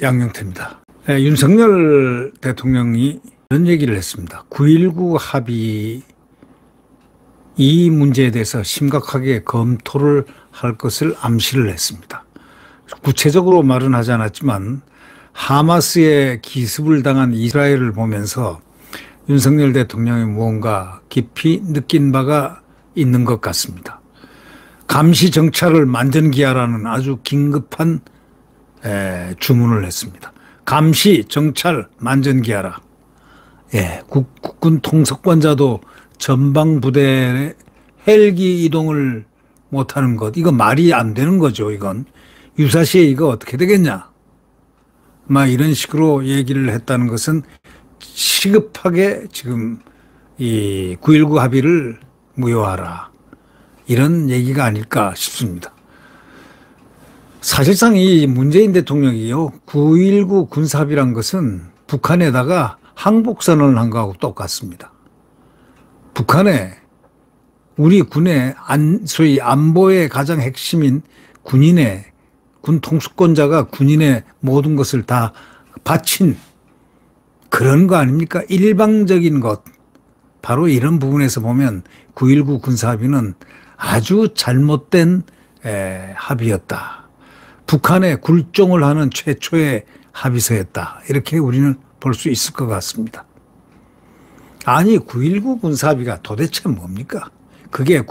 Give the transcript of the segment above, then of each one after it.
양영태입니다. 윤석열 대통령이 이런 얘기를 했습니다. 9.19 합의 이 문제에 대해서 심각하게 검토를 할 것을 암시를 했습니다. 구체적으로 말은 하지 않았지만 하마스의 기습을 당한 이스라엘을 보면서 윤석열 대통령이 무언가 깊이 느낀 바가 있는 것 같습니다. 감시 정찰을 만전기하라는 아주 긴급한 주문을 했습니다. 감시, 정찰, 만전기하라. 국군 통수권자도 전방부대 헬기 이동을 못하는 것, 이거 말이 안 되는 거죠. 이건 유사시에 이거 어떻게 되겠냐, 막 이런 식으로 얘기를 했다는 것은 시급하게 지금 이 9.19 합의를 무효하라, 이런 얘기가 아닐까 싶습니다. 사실상 이 문재인 대통령이요, 9.19 군사합의란 것은 북한에다가 항복선언을 한 거하고 똑같습니다. 북한에 우리 군의 소위 안보의 가장 핵심인 군인의, 군 통수권자가 군인의 모든 것을 다 바친 그런 거 아닙니까? 일방적인 것. 바로 이런 부분에서 보면 9.19 군사합의는 아주 잘못된 합의였다. 북한에 굴종을 하는 최초의 합의서였다. 이렇게 우리는 볼 수 있을 것 같습니다. 아니 9.19 군사합의가 도대체 뭡니까? 그게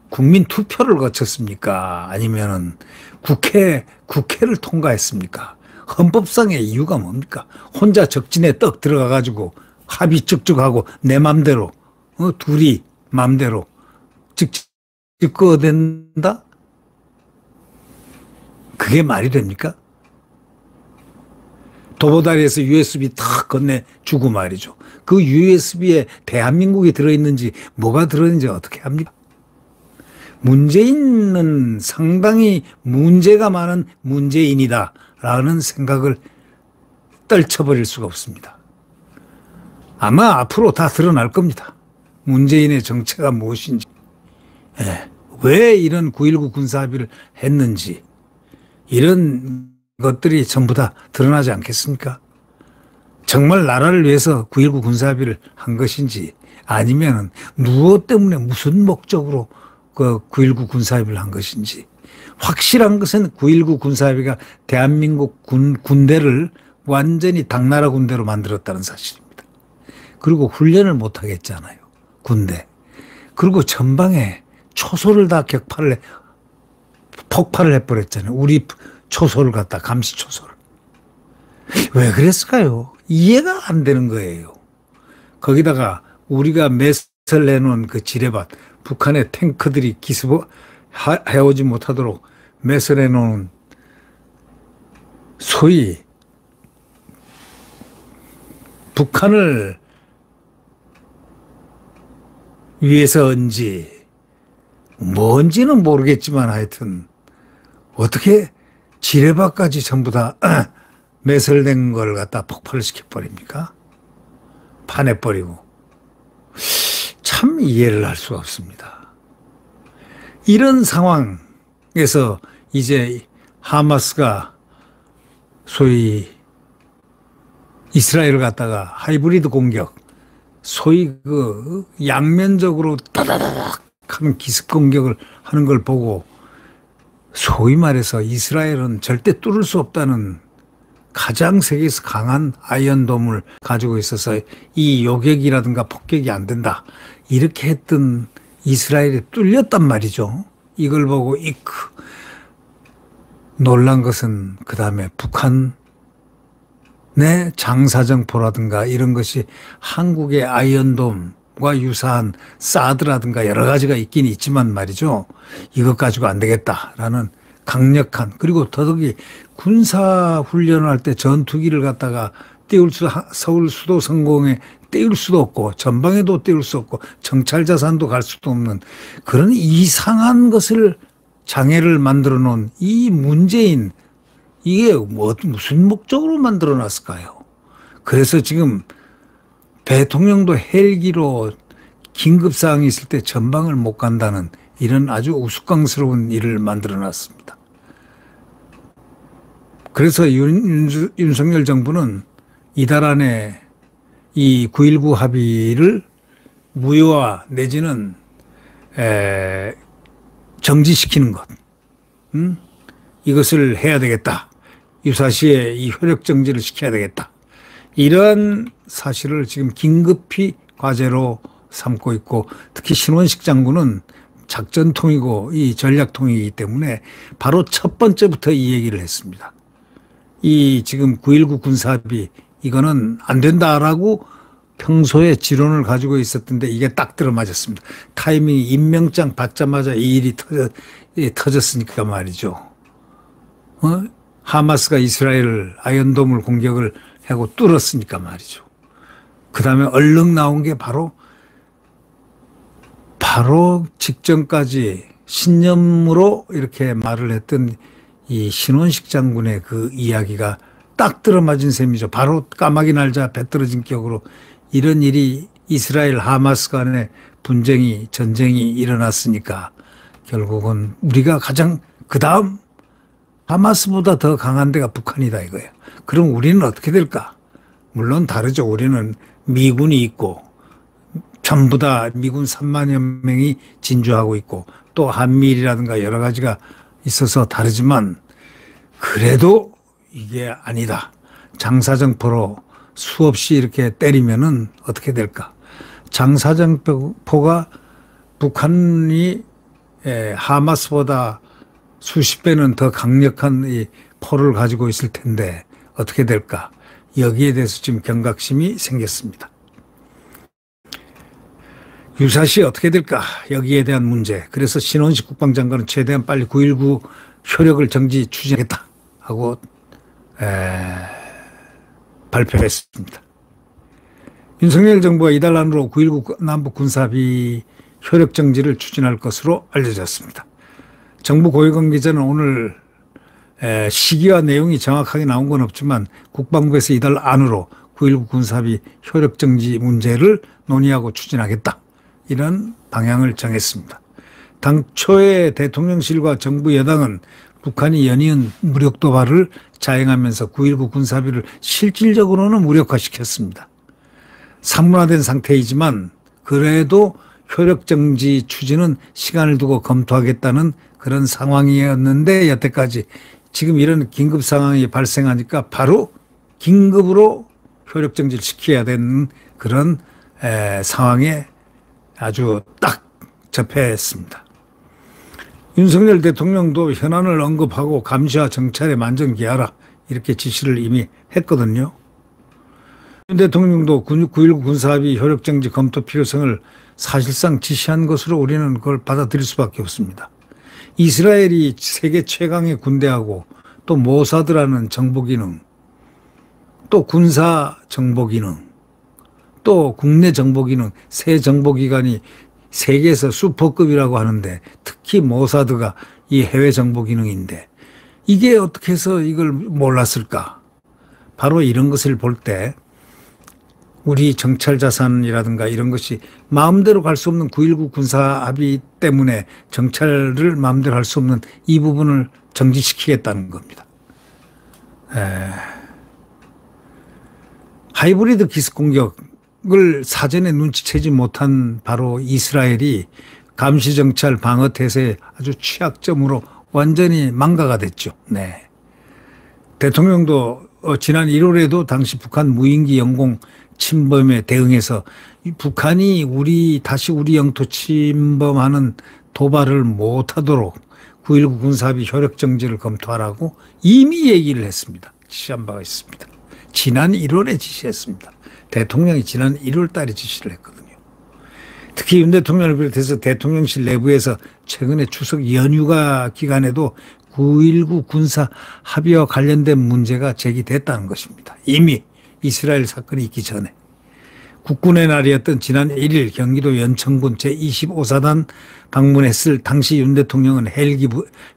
국민 투표를 거쳤습니까? 아니면은 국회를 통과했습니까? 헌법상의 이유가 뭡니까? 혼자 적진에 떡 들어가가지고 합의 쭉쭉하고 내 맘대로, 둘이 맘대로 집거된다? 그게 말이 됩니까? 도보다리에서 USB 탁 건네주고 말이죠. 그 USB에 대한민국이 들어있는지 뭐가 들어있는지 어떻게 합니까? 문재인은 상당히 문제가 많은 문재인이다 라는 생각을 떨쳐버릴 수가 없습니다. 아마 앞으로 다 드러날 겁니다. 문재인의 정체가 무엇인지, 왜 이런 9.19 군사합의를 했는지, 이런 것들이 전부 다 드러나지 않겠습니까? 정말 나라를 위해서 9.19 군사합의를 한 것인지, 아니면 무엇 때문에 무슨 목적으로 그 9.19 군사합의를 한 것인지. 확실한 것은 9.19 군사합의가 대한민국 군대를 완전히 당나라 군대로 만들었다는 사실입니다. 그리고 훈련을 못하게 했잖아요, 군대. 그리고 전방에 초소를 다 폭발을 해버렸잖아요. 우리 초소를 갖다, 감시 초소를. 왜 그랬을까요? 이해가 안 되는 거예요. 거기다가 우리가 매설해놓은 그 지뢰밭, 북한의 탱크들이 기습해오지 못하도록 매설해놓은 소위 북한을 위해서인지 뭔지는 모르겠지만 하여튼 어떻게 지뢰밭까지 전부 다 매설된 걸 갖다 폭발을 시켜버립니까? 파내버리고. 참 이해를 할 수가 없습니다. 이런 상황에서 이제 하마스가 소위 이스라엘을 갖다가 하이브리드 공격, 소위 그 양면적으로 따다다닥 하는 기습 공격을 하는 걸 보고 소위 말해서 이스라엘은 절대 뚫을 수 없다는 가장 세계에서 강한 아이언돔을 가지고 있어서 이 요격이라든가 폭격이 안 된다, 이렇게 했던 이스라엘이 뚫렸단 말이죠. 이걸 보고 놀란 것은 그 다음에 북한의 장사정포라든가 이런 것이 한국의 아이언돔과 유사한 사드라든가 여러 가지가 있긴 있지만 말이죠. 이것 가지고 안 되겠다라는 강력한, 그리고 더더욱이 군사훈련을 할 때 전투기를 갖다가 서울 수도 성공에 띄울 수도 없고 전방에도 띄울 수 없고 정찰자산도 갈 수도 없는 그런 이상한 것을 장애를 만들어 놓은 이 문재인, 이게 무슨 목적으로 만들어 놨을까요? 그래서 지금 대통령도 헬기로 긴급사항이 있을 때 전방을 못 간다는 이런 아주 우스꽝스러운 일을 만들어 놨습니다. 그래서 윤석열 정부는 이달 안에 이 9.19 합의를 무효화 내지는 정지시키는 것, 이것을 해야 되겠다. 유사시에 이 효력 정지를 시켜야 되겠다. 이러한 사실을 지금 긴급히 과제로 삼고 있고, 특히 신원식 장군은 작전통이고 이 전략통이기 때문에 바로 첫 번째부터 이 얘기를 했습니다. 이 지금 9.19 군사합의 이거는 안 된다라고 평소에 지론을 가지고 있었던데 이게 딱 들어맞았습니다. 타이밍이 임명장 받자마자 이 일이 터졌으니까 말이죠. 하마스가 이스라엘 아이언돔을 공격을 하고 뚫었으니까 말이죠. 그 다음에 얼른 나온 게 바로 직전까지 신념으로 이렇게 말을 했던 이 신원식 장군의 그 이야기가 딱 들어맞은 셈이죠. 바로 까마귀 날자 배 떨어진 격으로 이런 일이 이스라엘 하마스 간의 전쟁이 일어났으니까 결국은 우리가 가장 그다음 하마스보다 더 강한 데가 북한이다 이거예요. 그럼 우리는 어떻게 될까? 물론 다르죠. 우리는 미군이 있고 전부 다 미군 3만여 명이 진주하고 있고 또 한미일이라든가 여러 가지가 있어서 다르지만 그래도 이게 아니다. 장사정포로 수없이 이렇게 때리면은 어떻게 될까? 장사정포가 북한이 하마스보다 수십 배는 더 강력한 이 포를 가지고 있을 텐데 어떻게 될까? 여기에 대해서 지금 경각심이 생겼습니다. 유사시 어떻게 될까? 여기에 대한 문제. 그래서 신원식 국방장관은 최대한 빨리 9.19 효력을 정지 추진하겠다 하고 발표했습니다. 윤석열 정부가 이달 안으로 9.19 남북 군사합의 효력 정지를 추진할 것으로 알려졌습니다. 정부 고위관계자는 오늘 시기와 내용이 정확하게 나온 건 없지만 국방부에서 이달 안으로 9.19 군사합의 효력 정지 문제를 논의하고 추진하겠다. 이런 방향을 정했습니다. 당초에 대통령실과 정부 여당은 북한이 연이은 무력 도발을 자행하면서 9.19 군사합의를 실질적으로는 무력화시켰습니다. 산문화된 상태이지만 그래도 효력 정지 추진은 시간을 두고 검토하겠다는 그런 상황이었는데 여태까지 지금 이런 긴급 상황이 발생하니까 바로 긴급으로 효력 정지를 시켜야 되는 그런 상황에 아주 딱 접했습니다. 윤석열 대통령도 현안을 언급하고 감시와 정찰에 만전기하라 이렇게 지시를 이미 했거든요. 윤 대통령도 9.19 군사합의 효력정지 검토 필요성을 사실상 지시한 것으로 우리는 그걸 받아들일 수밖에 없습니다. 이스라엘이 세계 최강의 군대하고 또 모사드라는 정보기능, 또 군사 정보기능, 또 국내 정보기능, 새 정보기관이 세계에서 슈퍼급이라고 하는데 특히 모사드가 이 해외 정보기능인데 이게 어떻게 해서 이걸 몰랐을까? 바로 이런 것을 볼 때 우리 정찰 자산이라든가 이런 것이 마음대로 갈 수 없는 9.19 군사합의 때문에 정찰을 마음대로 할 수 없는 이 부분을 정지시키겠다는 겁니다. 하이브리드 기습 공격을 사전에 눈치채지 못한 바로 이스라엘이 감시 정찰 방어 태세의 아주 취약점으로 완전히 망가가 됐죠. 네. 대통령도 지난 1월에도 당시 북한 무인기 영공 침범에 대응해서 북한이 다시 우리 영토 침범하는 도발을 못하도록 9.19 군사합의 효력 정지를 검토하라고 이미 얘기를 했습니다. 지시한 바가 있습니다. 지난 1월에 지시했습니다. 대통령이 지난 1월 달에 지시를 했거든요. 특히 윤 대통령을 비롯해서 대통령실 내부에서 최근에 추석 연휴가 기간에도 9.19 군사 합의와 관련된 문제가 제기됐다는 것입니다. 이미 이스라엘 사건이 있기 전에. 국군의 날이었던 지난 1일 경기도 연천군 제25사단 방문했을 당시 윤 대통령은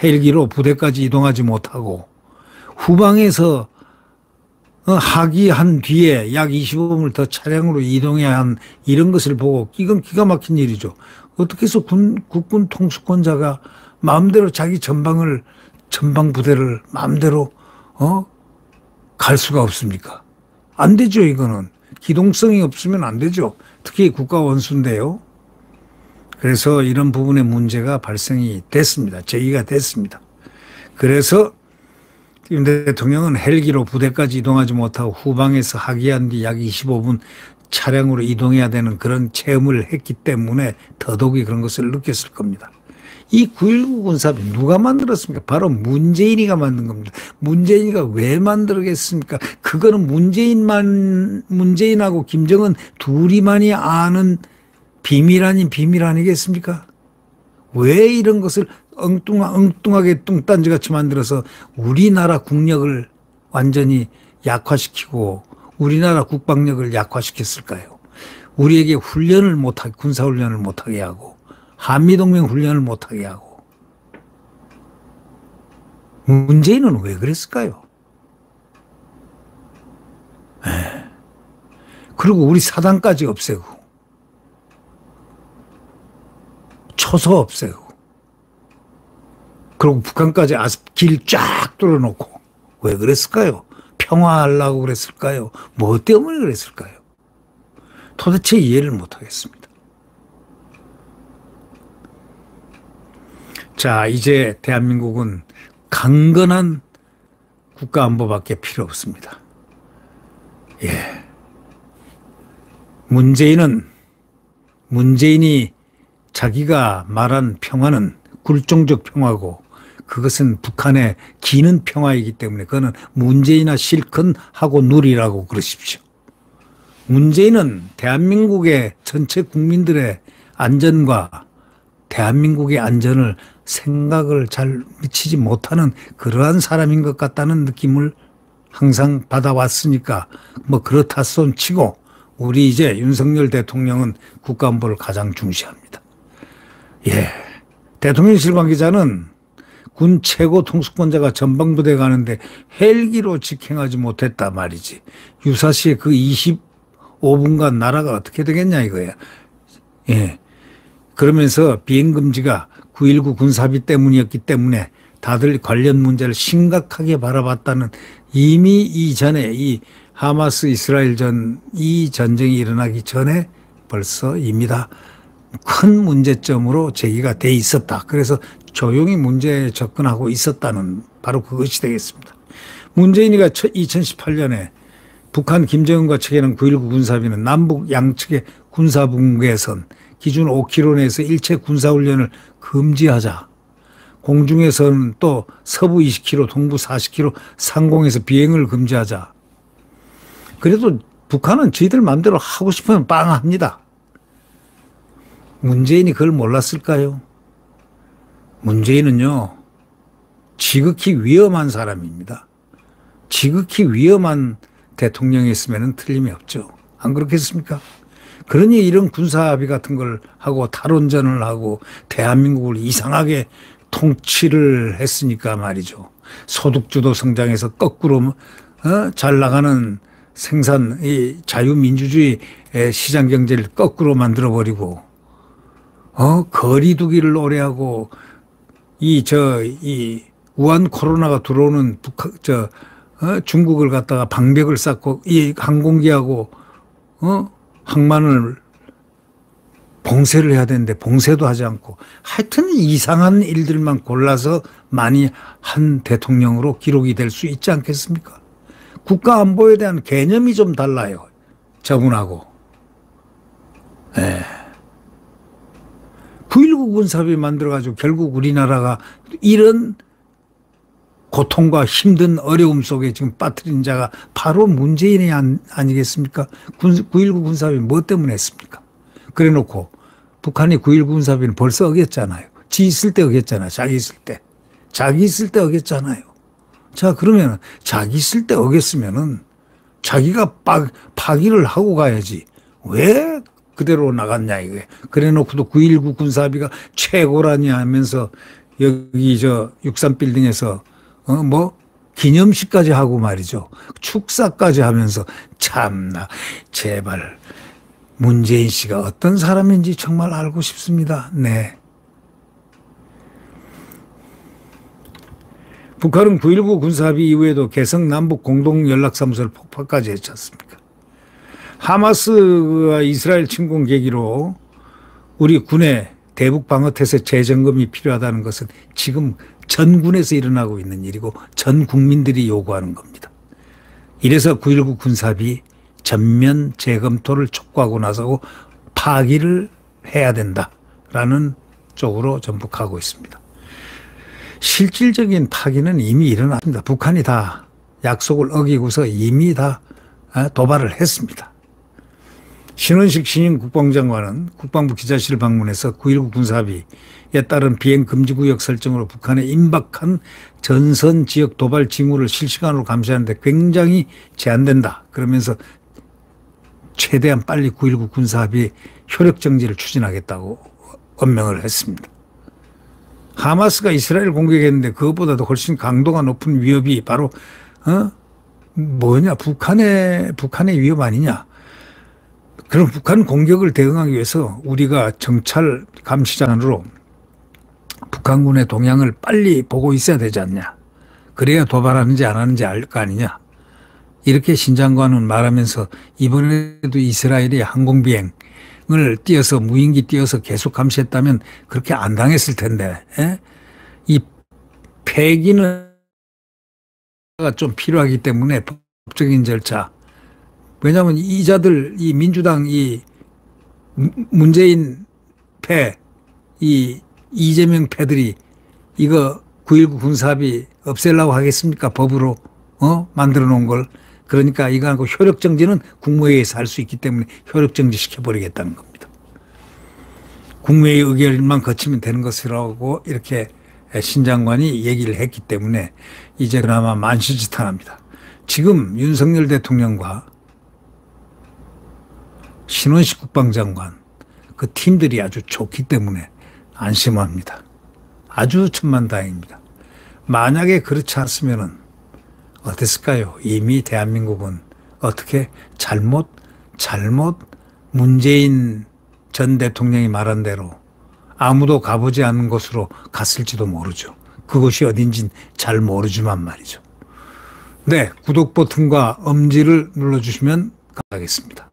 헬기로 부대까지 이동하지 못하고 후방에서 하기한 뒤에 약 25분을 더 차량으로 이동해야 한 이런 것을 보고 이건 기가 막힌 일이죠. 어떻게 해서 국군 통수권자가 마음대로 자기 전방 부대를 마음대로 갈 수가 없습니까? 안 되죠, 이거는. 기동성이 없으면 안 되죠. 특히 국가 원수인데요. 그래서 이런 부분에 문제가 발생이 됐습니다. 제기가 됐습니다. 그래서 김 대통령은 헬기로 부대까지 이동하지 못하고 후방에서 하기한 뒤 약 25분 차량으로 이동해야 되는 그런 체험을 했기 때문에 더더욱이 그런 것을 느꼈을 겁니다. 이 9.19 군사합의 누가 만들었습니까? 바로 문재인이가 만든 겁니다. 문재인이가 왜 만들겠습니까? 그거는 문재인하고 김정은 둘이만이 아는 비밀 아닌 비밀 아니겠습니까? 왜 이런 것을 엉뚱하게 뚱딴지같이 만들어서 우리나라 국력을 완전히 약화시키고 우리나라 국방력을 약화시켰을까요? 우리에게 훈련을 못하게, 군사훈련을 못하게 하고 한미동맹 훈련을 못하게 하고. 문재인은 왜 그랬을까요? 그리고 우리 사단까지 없애고 초소 없애고 그리고 북한까지 길 쫙 뚫어놓고 왜 그랬을까요? 평화하려고 그랬을까요? 뭐 때문에 그랬을까요? 도대체 이해를 못하겠습니다. 자, 이제 대한민국은 강건한 국가안보밖에 필요 없습니다. 예. 문재인이 자기가 말한 평화는 굴종적 평화고 그것은 북한에 기는 평화이기 때문에 그거는 문재인아 실컷 하고 누리라고 그러십시오. 문재인은 대한민국의 전체 국민들의 안전과 대한민국의 안전을 생각을 잘 미치지 못하는 그러한 사람인 것 같다는 느낌을 항상 받아왔으니까 뭐 그렇다 손치고 우리 이제 윤석열 대통령은 국가안보를 가장 중시합니다. 예. 대통령실 관계자는 군 최고 통수권자가 전방부대 가는데 헬기로 직행하지 못했다 말이지. 유사시에 그 25분간 나라가 어떻게 되겠냐 이거야. 예. 그러면서 비행금지가 9.19 군사합의 때문이었기 때문에 다들 관련 문제를 심각하게 바라봤다는 이미 이전에 이 하마스 이스라엘 이 전쟁이 일어나기 전에 벌써 이미 다 큰 문제점으로 제기가 돼 있었다. 그래서 조용히 문제에 접근하고 있었다는 바로 그것이 되겠습니다. 문재인이가 2018년에 북한 김정은과 체결한 9.19 군사합의는 남북 양측의 군사분계선 기준 5km 내에서 일체 군사훈련을 금지하자. 공중에서는 또 서부 20km, 동부 40km 상공에서 비행을 금지하자. 그래도 북한은 저희들 마음대로 하고 싶으면 빵 합니다. 문재인이 그걸 몰랐을까요? 문재인은요, 지극히 위험한 사람입니다. 지극히 위험한 대통령이었으면 틀림이 없죠. 안 그렇겠습니까? 그러니 이런 군사합의 같은 걸 하고 탈원전을 하고 대한민국을 이상하게 통치를 했으니까 말이죠. 소득주도 성장에서 거꾸로 잘 나가는 생산, 이 자유민주주의 시장 경제를 거꾸로 만들어버리고, 거리두기를 오래 하고, 이 우한 코로나가 들어오는 중국을 갖다가 방벽을 쌓고, 이 항공기하고, 항만을 봉쇄를 해야 되는데 봉쇄도 하지 않고 하여튼 이상한 일들만 골라서 많이 한 대통령으로 기록이 될 수 있지 않겠습니까? 국가안보에 대한 개념이 좀 달라요. 저분하고. 네. 9.19 군사합의 만들어가지고 결국 우리나라가 이런 고통과 힘든 어려움 속에 지금 빠뜨린 자가 바로 문재인이 아니겠습니까? 9.19 군사합의 뭐 때문에 했습니까? 그래 놓고 북한이 9.19 군사합의는 벌써 어겼잖아요. 지 있을 때 어겼잖아요. 자기 있을 때. 자기 있을 때 어겼잖아요. 자, 그러면 자기 있을 때 어겼으면은 자기가 파기를 하고 가야지. 왜 그대로 나갔냐 이게. 그래 놓고도 9.19 군사합의가 최고라니 하면서 여기 63빌딩에서 기념식까지 하고 말이죠. 축사까지 하면서 참나 제발 문재인 씨가 어떤 사람인지 정말 알고 싶습니다. 네. 북한은 9.19 군사합의 이후에도 개성 남북 공동연락사무소를 폭파까지 했지 않습니까? 하마스와 이스라엘 침공 계기로 우리 군의 대북 방어태세 재점검이 필요하다는 것은 지금 전군에서 일어나고 있는 일이고 전 국민들이 요구하는 겁니다. 이래서 9.19 군사합의 전면 재검토를 촉구하고 나서고 파기를 해야 된다라는 쪽으로 전북하고 있습니다. 실질적인 파기는 이미 일어났습니다. 북한이 다 약속을 어기고서 이미 다 도발을 했습니다. 신원식 신임 국방장관은 국방부 기자실을 방문해서 9.19 군사합의에 따른 비행금지구역 설정으로 북한의 임박한 전선 지역 도발 징후를 실시간으로 감시하는데 굉장히 제한된다. 그러면서 최대한 빨리 9.19 군사합의 효력 정지를 추진하겠다고 언명을 했습니다. 하마스가 이스라엘을 공격했는데 그것보다도 훨씬 강도가 높은 위협이 바로 북한의 위협 아니냐. 그럼 북한 공격을 대응하기 위해서 우리가 정찰 감시장으로 북한군의 동향을 빨리 보고 있어야 되지 않냐. 그래야 도발하는지 안 하는지 알 거 아니냐. 이렇게 신 장관은 말하면서 이번에도 이스라엘이 항공비행을 띄어서 무인기 띄어서 계속 감시했다면 그렇게 안 당했을 텐데 이 폐기는 좀 필요하기 때문에 법적인 절차. 왜냐하면 이자들 이 민주당 이 문재인 패 이 이재명 패들이 이거 9.19 군사합의 없애려고 하겠습니까? 법으로 만들어 놓은 걸. 그러니까 이거하고 효력정지는 국무회의에서 할 수 있기 때문에 효력정지 시켜버리겠다는 겁니다. 국무회의 의결만 거치면 되는 것이라고 이렇게 신 장관이 얘기를 했기 때문에 이제 그나마 만시지탄합니다. 지금 윤석열 대통령과 신원식 국방장관 그 팀들이 아주 좋기 때문에 안심합니다. 아주 천만다행입니다. 만약에 그렇지 않았으면 어땠을까요? 이미 대한민국은 어떻게 잘못 문재인 전 대통령이 말한 대로 아무도 가보지 않은 곳으로 갔을지도 모르죠. 그곳이 어딘진 잘 모르지만 말이죠. 네, 구독 버튼과 엄지를 눌러주시면 감사하겠습니다.